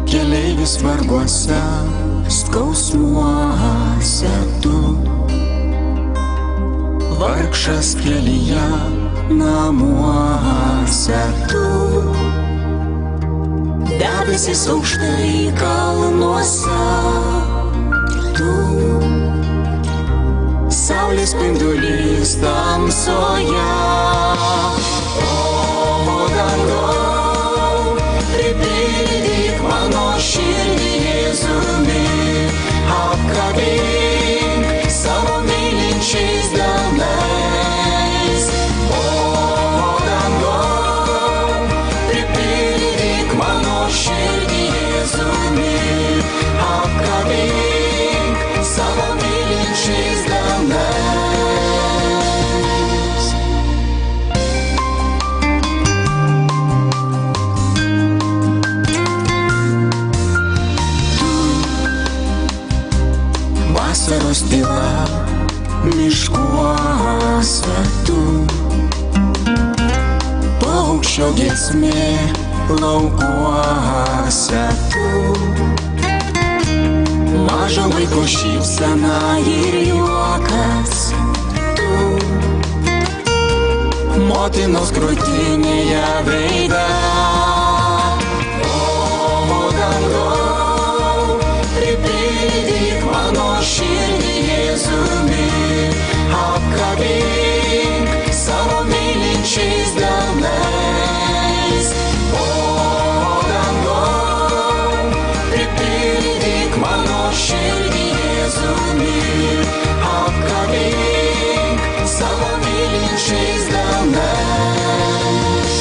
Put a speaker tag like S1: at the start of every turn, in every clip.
S1: Keleivis varguose, skausmuose tu, vargšas kelyje, namuose tu, debesis aukštai kalnuose tu, saulės spindulys tamsoje. O dangau, pripildyk mano širdį Jėzumi, apkabink savo mylinčiais delnais. O dangau, pripildyk mano širdį Jėzumi, apkabink savo mylinčiais delnais. Vasaros tyla miškuose tu, paukščio giesmė laukuose tu, mažo vaiko šypsena ir juokas tu, motinos krūtinėje veide. O dangau, pripildyk mano širdį Jėzumi, apkabink savo mylinčiais delnais. O dangau, pripildyk mano širdį Jėzumi, apkabink savo mylinčiais delnais.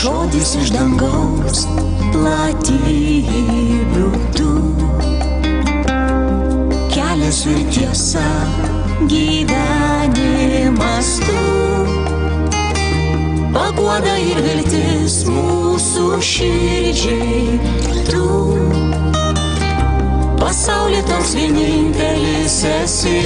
S1: Žodis iš dangaus platybių tu, kelias ir tiesa, gyvenimas tu, paguoda ir viltis mūsų širdžiai tu, pasauly toks vienintelis esi.